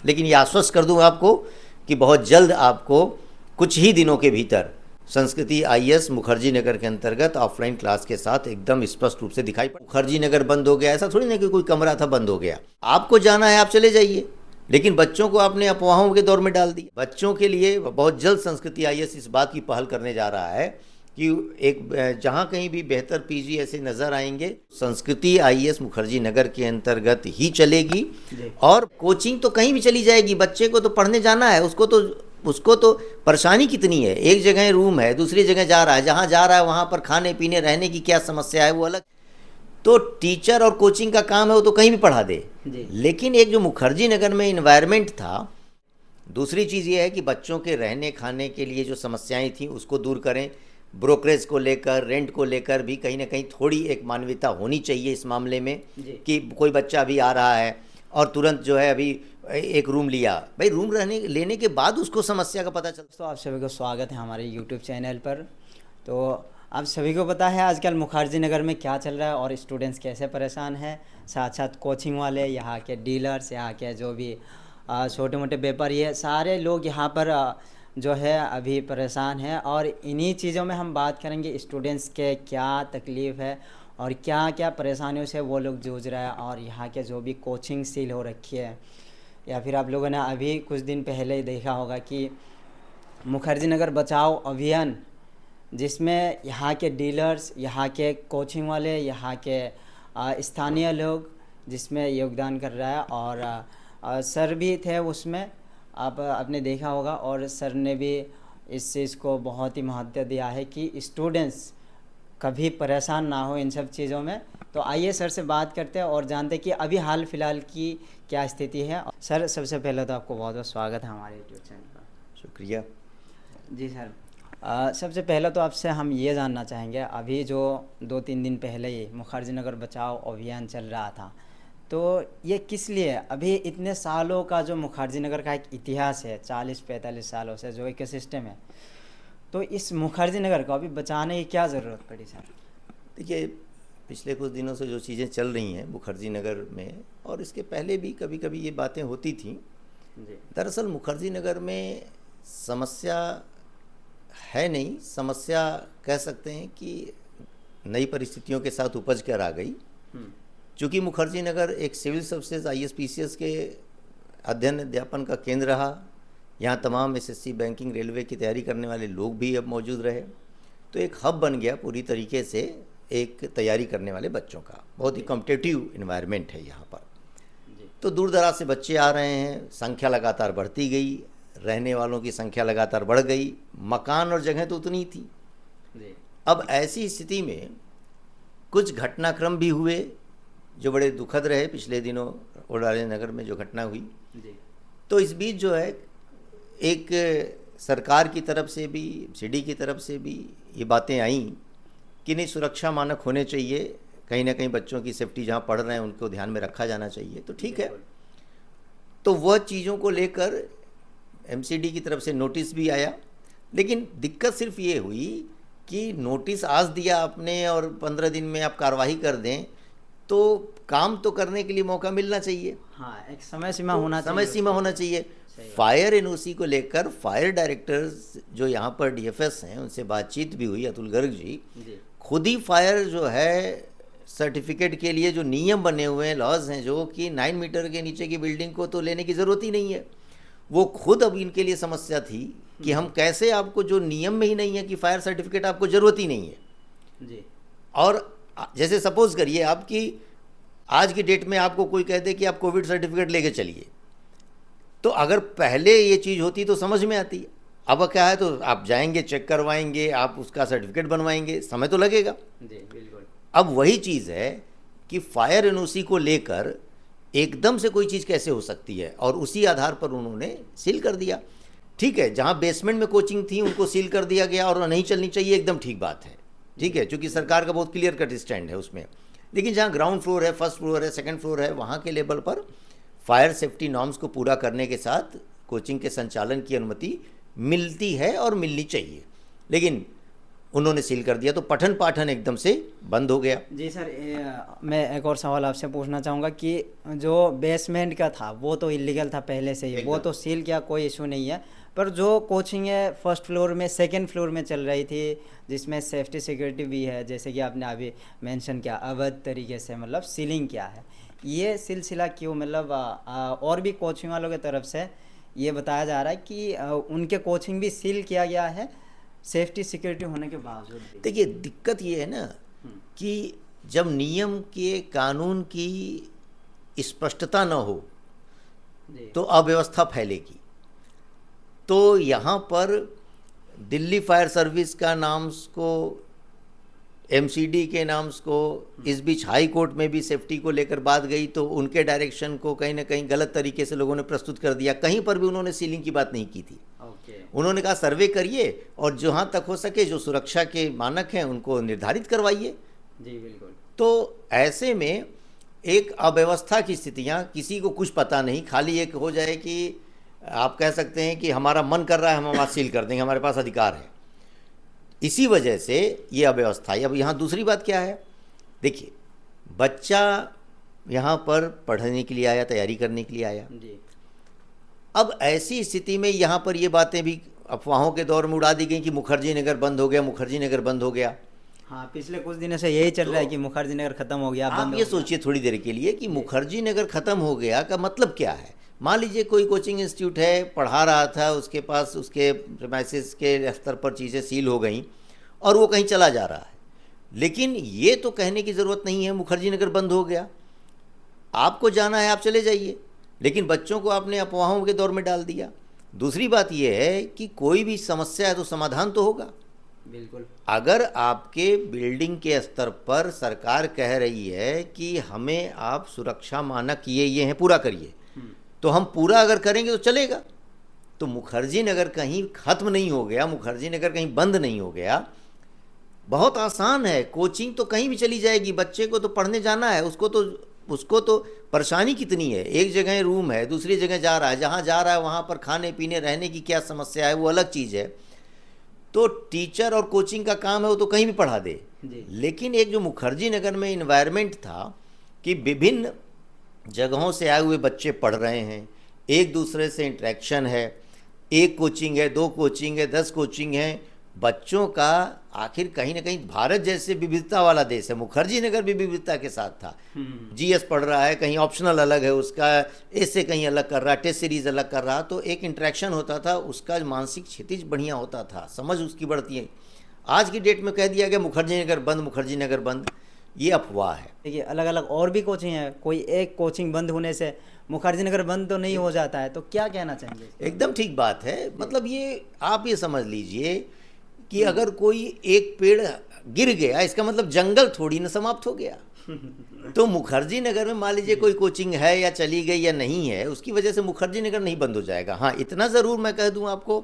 लेकिन ये आश्वस्त कर दूं आपको कि बहुत जल्द आपको कुछ ही दिनों के भीतर संस्कृति आईएएस मुखर्जी नगर के अंतर्गत ऑफलाइन क्लास के साथ एकदम स्पष्ट रूप से दिखाई पड़ा। मुखर्जी नगर बंद हो गया ऐसा थोड़ी ना कि कोई कमरा था बंद हो गया। आपको जाना है आप चले जाइए, लेकिन बच्चों को आपने अफवाहों के दौर में डाल दिया। बच्चों के लिए बहुत जल्द संस्कृति आईएएस इस बात की पहल करने जा रहा है कि एक जहाँ कहीं भी बेहतर पीजी ऐसे नज़र आएंगे संस्कृति आईएएस मुखर्जी नगर के अंतर्गत ही चलेगी। और कोचिंग तो कहीं भी चली जाएगी, बच्चे को तो पढ़ने जाना है, उसको तो परेशानी कितनी है। एक जगह रूम है, दूसरी जगह जा रहा है, जहाँ जा रहा है वहाँ पर खाने पीने रहने की क्या समस्या है वो अलग। तो टीचर और कोचिंग का काम है वो तो कहीं भी पढ़ा दे, लेकिन एक जो मुखर्जी नगर में इन्वायरमेंट था। दूसरी चीज़ ये है कि बच्चों के रहने खाने के लिए जो समस्याएं थी उसको दूर करें। ब्रोकरेज को लेकर, रेंट को लेकर भी कहीं ना कहीं थोड़ी एक मानवीयता होनी चाहिए इस मामले में कि कोई बच्चा अभी आ रहा है और तुरंत जो है अभी एक रूम लिया, भाई रूम लेने के बाद उसको समस्या का पता चलता। तो आप सभी को स्वागत है हमारे यूट्यूब चैनल पर। तो आप सभी को पता है आजकल मुखर्जी नगर में क्या चल रहा है और स्टूडेंट्स कैसे परेशान हैं, साथ साथ कोचिंग वाले, यहाँ के डीलर्स, यहाँ के जो भी छोटे मोटे व्यापारी है, सारे लोग यहाँ पर जो है अभी परेशान हैं। और इन्हीं चीज़ों में हम बात करेंगे स्टूडेंट्स के क्या तकलीफ़ है और क्या क्या परेशानियों से वो लोग जूझ रहे हैं, और यहाँ के जो भी कोचिंग सील हो रखी है, या फिर आप लोगों ने अभी कुछ दिन पहले देखा होगा कि मुखर्जी नगर बचाओ अभियान, जिसमें यहाँ के डीलर्स, यहाँ के कोचिंग वाले, यहाँ के स्थानीय लोग जिसमें योगदान कर रहा है। और सर भी थे उसमें, आपने देखा होगा, और सर ने भी इस चीज़ को बहुत ही महत्व दिया है कि स्टूडेंट्स कभी परेशान ना हो इन सब चीज़ों में। तो आइए सर से बात करते हैं और जानते हैं कि अभी हाल फिलहाल की क्या स्थिति है। सर सबसे पहले तो आपको बहुत बहुत स्वागत है हमारे यूट्यूब चैनल पर। शुक्रिया जी सर, सबसे पहले तो आपसे हम ये जानना चाहेंगे, अभी जो 2-3 दिन पहले ही मुखर्जी नगर बचाओ अभियान चल रहा था, तो ये किस लिए, अभी इतने सालों का जो मुखर्जी नगर का एक इतिहास है, 40-45 सालों से जो एक सिस्टम है, तो इस मुखर्जी नगर को अभी बचाने की क्या ज़रूरत पड़ी सर? देखिए, पिछले कुछ दिनों से जो चीज़ें चल रही हैं मुखर्जी नगर में, और इसके पहले भी कभी कभी ये बातें होती थीं। दरअसल मुखर्जी नगर में समस्या है नहीं, समस्या कह सकते हैं कि नई परिस्थितियों के साथ उपज कर आ गई। चूँकि मुखर्जी नगर एक सिविल सर्विसेज आईएएस पीसीएस के अध्ययन अध्यापन का केंद्र रहा, यहाँ तमाम एसएससी, बैंकिंग, रेलवे की तैयारी करने वाले लोग भी अब मौजूद रहे, तो एक हब बन गया पूरी तरीके से एक तैयारी करने वाले बच्चों का। बहुत ही कॉम्पिटिटिव इन्वायरमेंट है यहाँ पर। तो दूर दराज से बच्चे आ रहे हैं, संख्या लगातार बढ़ती गई, रहने वालों की संख्या लगातार बढ़ गई, मकान और जगह तो उतनी थी। अब ऐसी स्थिति में कुछ घटनाक्रम भी हुए जो बड़े दुखद रहे पिछले दिनों ओडाले नगर में जो घटना हुई। तो इस बीच जो है एक सरकार की तरफ से भी, सिटी की तरफ से भी ये बातें आईं कि नहीं, सुरक्षा मानक होने चाहिए, कहीं ना कहीं बच्चों की सेफ्टी जहाँ पढ़ रहे हैं उनको ध्यान में रखा जाना चाहिए। तो ठीक है, तो वह चीज़ों को लेकर एमसीडी की तरफ से नोटिस भी आया। लेकिन दिक्कत सिर्फ ये हुई कि नोटिस आज दिया आपने और 15 दिन में आप कार्रवाई कर दें, तो काम तो करने के लिए मौका मिलना चाहिए। हाँ, एक समय सीमा होना चाहिए, समय सीमा होना चाहिए। फायर एनओसी को लेकर फायर डायरेक्टर्स जो यहाँ पर डीएफएस हैं उनसे बातचीत भी हुई, अतुल गर्ग जी खुद ही फायर जो है सर्टिफिकेट के लिए जो नियम बने हुए हैं, लॉज हैं, जो कि 9 मीटर के नीचे की बिल्डिंग को तो लेने की ज़रूरत ही नहीं है, वो खुद अब इनके लिए समस्या थी कि हम कैसे, आपको जो नियम में ही नहीं है कि फायर सर्टिफिकेट आपको ज़रूरत ही नहीं है जी। और जैसे सपोज करिए आपकी आज की डेट में आपको कोई कहते कि आप कोविड सर्टिफिकेट लेके चलिए, तो अगर पहले ये चीज़ होती तो समझ में आती। अब क्या है, तो आप जाएंगे, चेक करवाएंगे, आप उसका सर्टिफिकेट बनवाएंगे, समय तो लगेगा जी, बिल्कुल। अब वही चीज़ है कि फायर एनओसी को लेकर एकदम से कोई चीज़ कैसे हो सकती है, और उसी आधार पर उन्होंने सील कर दिया। ठीक है, जहाँ बेसमेंट में कोचिंग थी उनको सील कर दिया गया और नहीं चलनी चाहिए, एकदम ठीक बात है, ठीक है, क्योंकि सरकार का बहुत क्लियर कट स्टैंड है उसमें। लेकिन जहाँ ग्राउंड फ्लोर है, फर्स्ट फ्लोर है, सेकंड फ्लोर है, वहाँ के लेवल पर फायर सेफ्टी नॉर्म्स को पूरा करने के साथ कोचिंग के संचालन की अनुमति मिलती है और मिलनी चाहिए। लेकिन उन्होंने सील कर दिया, तो पठन पाठन एकदम से बंद हो गया। जी सर, मैं एक और सवाल आपसे पूछना चाहूँगा कि जो बेसमेंट का था वो तो इलीगल था पहले से ही, वो तो सील किया, कोई इशू नहीं है, पर जो कोचिंग है फर्स्ट फ्लोर में, सेकंड फ्लोर में चल रही थी, जिसमें सेफ्टी सिक्योरिटी भी है, जैसे कि आपने अभी मेंशन किया, अवैध तरीके से मतलब सीलिंग किया है, ये सिलसिला क्यों, मतलब और भी कोचिंग वालों की तरफ से ये बताया जा रहा है कि उनके कोचिंग भी सील किया गया है सेफ्टी सिक्योरिटी होने के बावजूद भी। देखिए, दिक्कत ये है ना कि जब नियम के, कानून की स्पष्टता न हो तो अव्यवस्था फैलेगी। तो यहाँ पर दिल्ली फायर सर्विस का नाम को, एमसीडी के नाम को, इस बीच हाई कोर्ट में भी सेफ्टी को लेकर बात गई, तो उनके डायरेक्शन को कहीं ना कहीं गलत तरीके से लोगों ने प्रस्तुत कर दिया। कहीं पर भी उन्होंने सीलिंग की बात नहीं की थी। उन्होंने कहा सर्वे करिए और जहाँ तक हो सके जो सुरक्षा के मानक हैं उनको निर्धारित करवाइए। जी बिल्कुल। तो ऐसे में एक अव्यवस्था की स्थितियाँ, किसी को कुछ पता नहीं, खाली एक हो जाए कि आप कह सकते हैं कि हमारा मन कर रहा है हम वहाँ सील कर देंगे, हमारे पास अधिकार है, इसी वजह से ये अव्यवस्था है। अब यहाँ दूसरी बात क्या है, देखिए बच्चा यहाँ पर पढ़ने के लिए आया, तैयारी करने के लिए आया जी। अब ऐसी स्थिति में यहाँ पर ये बातें भी अफवाहों के दौर में उड़ा दी गई कि मुखर्जी नगर बंद हो गया, मुखर्जी नगर बंद हो गया। हाँ, पिछले कुछ दिनों से यही चल रहा है कि मुखर्जी नगर खत्म हो गया। आप ये सोचिए थोड़ी देर के लिए कि मुखर्जी नगर खत्म हो गया का मतलब क्या है। मान लीजिए कोई कोचिंग इंस्टीट्यूट है, पढ़ा रहा था, उसके पास उसके प्रीमाइसेस के स्तर पर चीज़ें सील हो गई और वो कहीं चला जा रहा है, लेकिन ये तो कहने की ज़रूरत नहीं है मुखर्जी नगर बंद हो गया। आपको जाना है आप चले जाइए, लेकिन बच्चों को आपने अफवाहों के दौर में डाल दिया। दूसरी बात यह है कि कोई भी समस्या है तो समाधान तो होगा। बिल्कुल। अगर आपके बिल्डिंग के स्तर पर सरकार कह रही है कि हमें आप सुरक्षा मानक ये हैं पूरा करिए, तो हम पूरा अगर करेंगे तो चलेगा। तो मुखर्जी नगर कहीं खत्म नहीं हो गया, मुखर्जी नगर कहीं बंद नहीं हो गया। बहुत आसान है, कोचिंग तो कहीं भी चली जाएगी, बच्चे को तो पढ़ने जाना है, उसको तो परेशानी कितनी है, एक जगह रूम है, दूसरी जगह जा रहा है, जहाँ जा रहा है वहाँ पर खाने पीने रहने की क्या समस्या है वो अलग चीज़ है। तो टीचर और कोचिंग का काम है वो तो कहीं भी पढ़ा दे, लेकिन एक जो मुखर्जी नगर में इन्वायरमेंट था कि विभिन्न जगहों से आए हुए बच्चे पढ़ रहे हैं, एक दूसरे से इंटरेक्शन है, एक कोचिंग है, 2 कोचिंग है, 10 कोचिंग है, बच्चों का आखिर कहीं ना कहीं भारत जैसे विविधता वाला देश है, मुखर्जी नगर भी विविधता के साथ था। जीएस पढ़ रहा है, कहीं ऑप्शनल अलग है उसका, ऐसे कहीं अलग कर रहा है, टेस्ट सीरीज अलग कर रहा, तो एक इंटरेक्शन होता था, उसका मानसिक क्षितिज बढ़िया होता था, समझ उसकी बढ़ती है। आज की डेट में कह दिया गया मुखर्जी नगर बंद, मुखर्जी नगर बंद, ये अफवाह है। देखिए अलग अलग और भी कोचिंग है, कोई एक कोचिंग बंद होने से मुखर्जी नगर बंद तो नहीं हो जाता है, तो क्या कहना चाहेंगे? एकदम ठीक बात है। मतलब ये आप ये समझ लीजिए कि अगर कोई एक पेड़ गिर गया, इसका मतलब जंगल थोड़ी ना समाप्त हो गया। तो मुखर्जी नगर में मान लीजिए कोई कोचिंग है या चली गई या नहीं है, उसकी वजह से मुखर्जी नगर नहीं बंद हो जाएगा। हाँ, इतना ज़रूर मैं कह दूं आपको,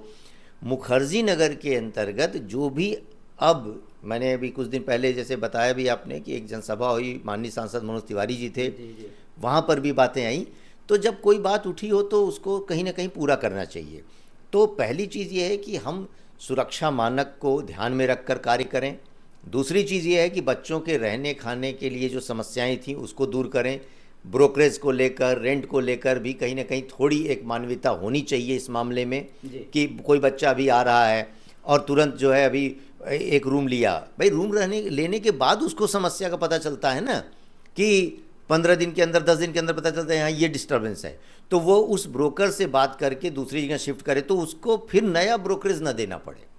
मुखर्जी नगर के अंतर्गत जो भी, अब मैंने अभी कुछ दिन पहले जैसे बताया भी आपने कि एक जनसभा हुई, माननीय सांसद मनोज तिवारी जी थे, वहाँ पर भी बातें आई। तो जब कोई बात उठी हो तो उसको कहीं ना कहीं पूरा करना चाहिए। तो पहली चीज़ ये है कि हम सुरक्षा मानक को ध्यान में रखकर कार्य करें। दूसरी चीज़ ये है कि बच्चों के रहने खाने के लिए जो समस्याएं थी उसको दूर करें। ब्रोकरेज को लेकर, रेंट को लेकर भी कहीं ना कहीं थोड़ी एक मानवीयता होनी चाहिए इस मामले में, कि कोई बच्चा अभी आ रहा है और तुरंत जो है अभी एक रूम लिया, भाई रूम लेने के बाद उसको समस्या का पता चलता है ना, कि 15 दिन के अंदर, 10 दिन के अंदर पता चलता है यहाँ ये डिस्टर्बेंस है, तो वो उस ब्रोकर से बात करके दूसरी जगह शिफ्ट करे, तो उसको फिर नया ब्रोकरेज ना देना पड़े।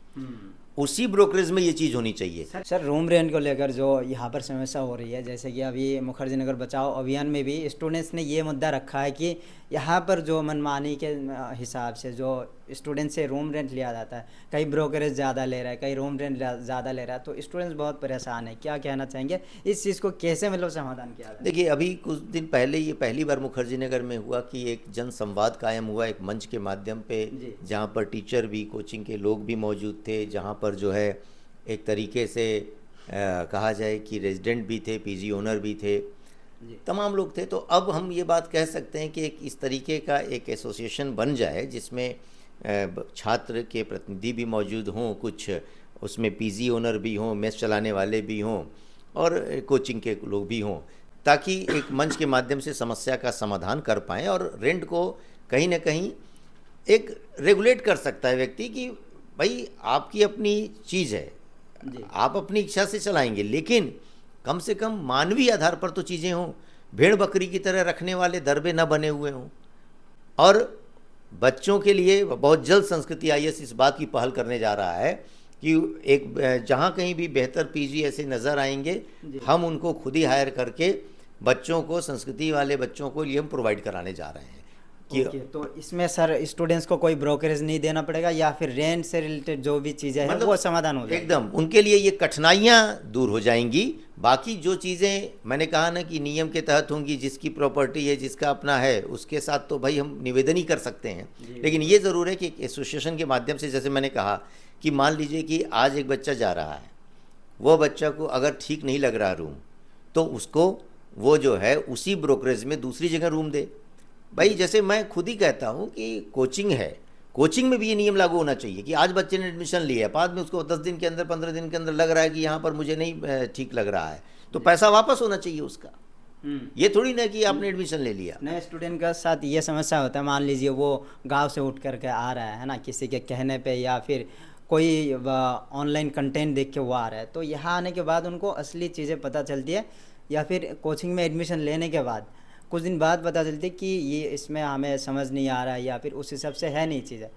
उसी ब्रोकरेज में ये चीज़ होनी चाहिए। सर रूम रेंट को लेकर जो यहाँ पर समस्या हो रही है, जैसे कि अभी मुखर्जी नगर बचाओ अभियान में भी स्टूडेंट्स ने ये मुद्दा रखा है कि यहाँ पर जो मनमानी के हिसाब से जो स्टूडेंट से रूम रेंट लिया जाता है, कहीं ब्रोकरेज ज़्यादा ले रहा है, कहीं रूम रेंट ज़्यादा ले रहा है, तो स्टूडेंट्स बहुत परेशान है। क्या कहना चाहेंगे इस चीज़ को कैसे मतलब समाधान किया जाए? देखिए, अभी कुछ दिन पहले ये पहली बार मुखर्जी नगर में हुआ कि एक जन संवाद कायम हुआ एक मंच के माध्यम पे, जहाँ पर टीचर भी, कोचिंग के लोग भी मौजूद थे, जहाँ पर जो है एक तरीके से कहा जाए कि रेजिडेंट भी थे, पीजी ओनर भी थे, तमाम लोग थे। तो अब हम ये बात कह सकते हैं कि एक इस तरीके का एक एसोसिएशन बन जाए जिसमें छात्र के प्रतिनिधि भी मौजूद हों, कुछ उसमें पीजी ओनर भी हों, मेस चलाने वाले भी हों और कोचिंग के लोग भी हों, ताकि एक मंच के माध्यम से समस्या का समाधान कर पाएँ और रेंट को कहीं ना कहीं एक रेगुलेट कर सकता है व्यक्ति कि भाई आपकी अपनी चीज़ है, आप अपनी इच्छा से चलाएंगे, लेकिन कम से कम मानवीय आधार पर तो चीज़ें हों, भेड़ बकरी की तरह रखने वाले दरबे न बने हुए हों। और बच्चों के लिए बहुत जल्द संस्कृति आईएएस इस बात की पहल करने जा रहा है कि एक जहाँ कहीं भी बेहतर पीजी ऐसे नज़र आएंगे, हम उनको खुद ही हायर करके बच्चों को, संस्कृति वाले बच्चों को लिए हम प्रोवाइड कराने जा रहे हैं। तो इसमें सर स्टूडेंट्स को कोई ब्रोकरेज नहीं देना पड़ेगा या फिर रेंट से रिलेटेड जो भी चीज़ें हैं वो समाधान हो जाएगा? एकदम उनके लिए ये कठिनाइयाँ दूर हो जाएंगी। बाकी जो चीज़ें मैंने कहा ना कि नियम के तहत होंगी, जिसकी प्रॉपर्टी है, जिसका अपना है, उसके साथ तो भाई हम निवेदन ही कर सकते हैं। लेकिन ये ज़रूर है कि एसोसिएशन के माध्यम से, जैसे मैंने कहा कि मान लीजिए कि आज एक बच्चा जा रहा है, वो बच्चा को अगर ठीक नहीं लग रहा रूम, तो उसको वो जो है उसी ब्रोकरेज में दूसरी जगह रूम दे। भाई जैसे मैं खुद ही कहता हूँ कि कोचिंग है, कोचिंग में भी ये नियम लागू होना चाहिए कि आज बच्चे ने एडमिशन लिया है, बाद में उसको 10 दिन के अंदर, 15 दिन के अंदर लग रहा है कि यहाँ पर मुझे नहीं ठीक लग रहा है, तो पैसा वापस होना चाहिए उसका। ये थोड़ी ना कि आपने एडमिशन ले लिया। नए स्टूडेंट के साथ ये समस्या होता है, मान लीजिए वो गांव से उठ करके आ रहा है ना, किसी के कहने पे या फिर कोई ऑनलाइन कंटेंट देख के वो आ रहा है, तो यहाँ आने के बाद उनको असली चीज़ें पता चलती है या फिर कोचिंग में एडमिशन लेने के बाद कुछ दिन बाद पता चलती है कि ये इसमें हमें समझ नहीं आ रहा है या फिर उस हिसाब से है नहीं चीज़ें।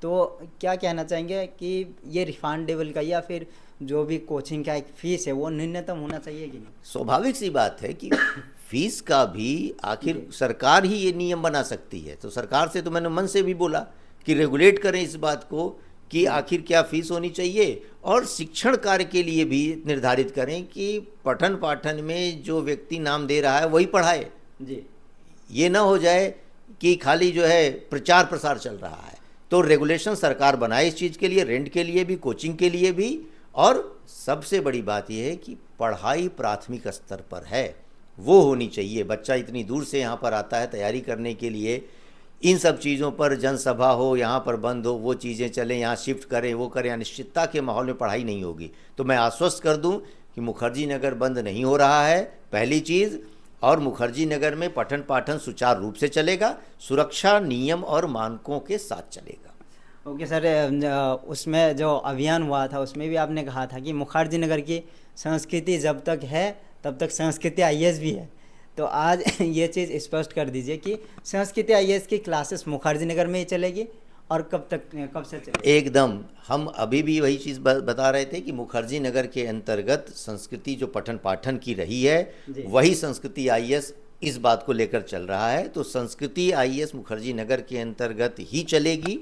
तो क्या कहना चाहेंगे कि ये रिफंडेबल का या फिर जो भी कोचिंग का एक फ़ीस है वो न्यूनतम होना चाहिए कि नहीं? स्वाभाविक सी बात है कि फीस का भी आखिर सरकार ही ये नियम बना सकती है। तो सरकार से तो मैंने मन से भी बोला कि रेगुलेट करें इस बात को कि आखिर क्या फ़ीस होनी चाहिए, और शिक्षण कार्य के लिए भी निर्धारित करें कि पठन पाठन में जो व्यक्ति नाम दे रहा है वही पढ़ाए जी। ये ना हो जाए कि खाली जो है प्रचार प्रसार चल रहा है। तो रेगुलेशन सरकार बनाए इस चीज़ के लिए, रेंट के लिए भी, कोचिंग के लिए भी। और सबसे बड़ी बात यह है कि पढ़ाई प्राथमिक स्तर पर है, वो होनी चाहिए। बच्चा इतनी दूर से यहाँ पर आता है तैयारी करने के लिए, इन सब चीज़ों पर जनसभा हो, यहाँ पर बंद हो, वो चीज़ें चलें, यहाँ शिफ्ट करें, वो करें, अनिश्चितता के माहौल में पढ़ाई नहीं होगी। तो मैं आश्वस्त कर दूँ कि मुखर्जी नगर बंद नहीं हो रहा है, पहली चीज़। और मुखर्जी नगर में पठन पाठन सुचारू रूप से चलेगा, सुरक्षा नियम और मानकों के साथ चलेगा। ओके सर, उसमें जो अभियान हुआ था उसमें भी आपने कहा था कि मुखर्जी नगर की संस्कृति जब तक है तब तक संस्कृति आईएएस भी है। तो आज ये चीज़ स्पष्ट कर दीजिए कि संस्कृति आईएएस की क्लासेस मुखर्जी नगर में ही चलेगी और कब से चलेगी? एकदम, हम अभी भी वही चीज़ बता रहे थे कि मुखर्जी नगर के अंतर्गत संस्कृति जो पठन पाठन की रही है वही संस्कृति आईएएस इस बात को लेकर चल रहा है। तो संस्कृति आईएएस मुखर्जी नगर के अंतर्गत ही चलेगी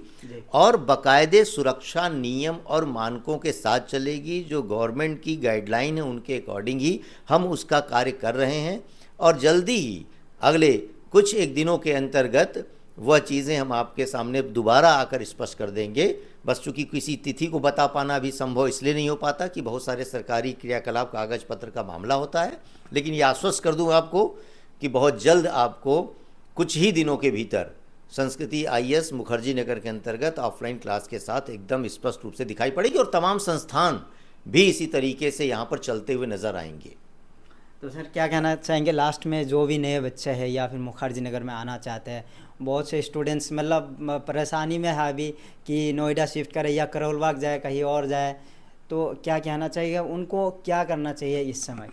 और बाकायदे सुरक्षा नियम और मानकों के साथ चलेगी। जो गवर्नमेंट की गाइडलाइन है उनके अकॉर्डिंग ही हम उसका कार्य कर रहे हैं, और जल्दी ही अगले कुछ एक दिनों के अंतर्गत वह चीज़ें हम आपके सामने दोबारा आकर स्पष्ट कर देंगे। बस चूँकि किसी तिथि को बता पाना भी संभव इसलिए नहीं हो पाता कि बहुत सारे सरकारी क्रियाकलाप, कागज पत्र का मामला होता है। लेकिन ये आश्वस्त कर दूँ आपको कि बहुत जल्द आपको कुछ ही दिनों के भीतर संस्कृति आईएएस मुखर्जी नगर के अंतर्गत ऑफलाइन क्लास के साथ एकदम स्पष्ट रूप से दिखाई पड़ेगी, और तमाम संस्थान भी इसी तरीके से यहाँ पर चलते हुए नज़र आएंगे। तो सर क्या कहना चाहेंगे लास्ट में, जो भी नए बच्चे हैं या फिर मुखर्जी नगर में आना चाहते हैं, बहुत से स्टूडेंट्स मतलब परेशानी में है अभी कि नोएडा शिफ्ट करे या करोल बाग जाए, कहीं और जाए, तो क्या कहना चाहिए उनको, क्या करना चाहिए इस समय?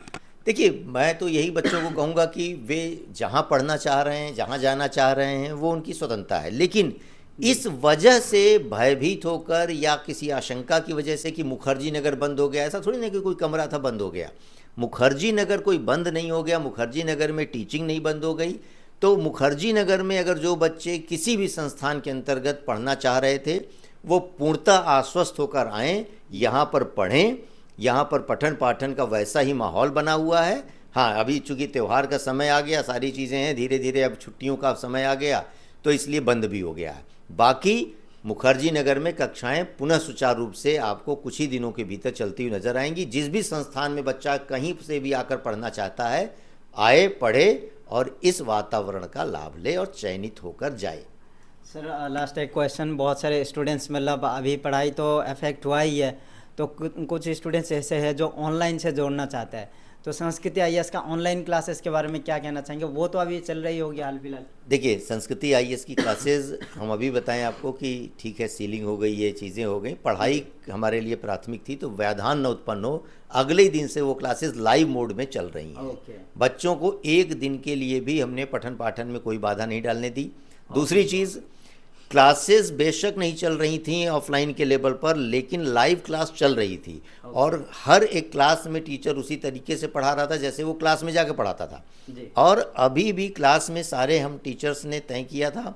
देखिए, मैं तो यही बच्चों को कहूँगा कि वे जहाँ पढ़ना चाह रहे हैं, जहाँ जाना चाह रहे हैं, वो उनकी स्वतंत्रता है। लेकिन इस वजह से भयभीत होकर या किसी आशंका की वजह से कि मुखर्जी नगर बंद हो गया, ऐसा थोड़ी ना कि कोई कमरा था बंद हो गया। मुखर्जी नगर कोई बंद नहीं हो गया, मुखर्जी नगर में टीचिंग नहीं बंद हो गई। तो मुखर्जी नगर में अगर जो बच्चे किसी भी संस्थान के अंतर्गत पढ़ना चाह रहे थे वो पूर्णतः आश्वस्त होकर आएँ, यहाँ पर पढ़ें। यहाँ पर पठन पाठन का वैसा ही माहौल बना हुआ है। हाँ, अभी चूँकि त्यौहार का समय आ गया, सारी चीज़ें हैं, धीरे धीरे अब छुट्टियों का समय आ गया, तो इसलिए बंद भी हो गया है। बाकी मुखर्जी नगर में कक्षाएं पुनः सुचारू रूप से आपको कुछ ही दिनों के भीतर चलती हुई नजर आएंगी। जिस भी संस्थान में बच्चा कहीं से भी आकर पढ़ना चाहता है, आए, पढ़े और इस वातावरण का लाभ ले और चयनित होकर जाए। सर लास्ट एक क्वेश्चन, बहुत सारे स्टूडेंट्स मतलब अभी पढ़ाई तो अफेक्ट हुआ ही है, तो कुछ स्टूडेंट्स ऐसे हैं जो ऑनलाइन से जोड़ना चाहते हैं, तो संस्कृति आईएएस का ऑनलाइन क्लासेस के बारे में क्या कहना चाहेंगे? वो तो अभी चल रही होगी हाल फिलहाल। देखिए, संस्कृति आईएएस की क्लासेस हम अभी बताएं आपको कि ठीक है, सीलिंग हो गई, ये चीज़ें हो गई, पढ़ाई हमारे लिए प्राथमिक थी, तो व्यवधान न उत्पन्न हो, अगले ही दिन से वो क्लासेस लाइव मोड में चल रही हैं। बच्चों को एक दिन के लिए भी हमने पठन पाठन में कोई बाधा नहीं डालने दी। दूसरी चीज़, क्लासेस बेशक नहीं चल रही थी ऑफलाइन के लेवल पर, लेकिन लाइव क्लास चल रही थी और हर एक क्लास में टीचर उसी तरीके से पढ़ा रहा था जैसे वो क्लास में जाके पढ़ाता था। और अभी भी क्लास में सारे हम टीचर्स ने तय किया था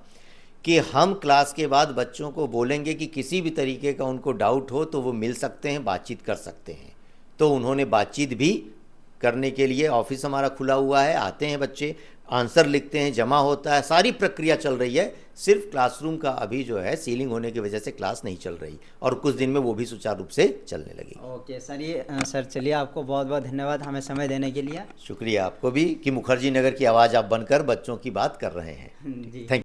कि हम क्लास के बाद बच्चों को बोलेंगे कि किसी भी तरीके का उनको डाउट हो तो वो मिल सकते हैं, बातचीत कर सकते हैं। तो उन्होंने बातचीत भी करने के लिए, ऑफिस हमारा खुला हुआ है, आते हैं बच्चे, आंसर लिखते हैं, जमा होता है, सारी प्रक्रिया चल रही है। सिर्फ क्लासरूम का अभी जो है सीलिंग होने की वजह से क्लास नहीं चल रही, और कुछ दिन में वो भी सुचारू रूप से चलने लगी। ओके सर, ये सर चलिए, आपको बहुत बहुत धन्यवाद हमें समय देने के लिए। शुक्रिया आपको भी कि मुखर्जी नगर की आवाज़ आप बनकर बच्चों की बात कर रहे हैं। जी, थैंक यू।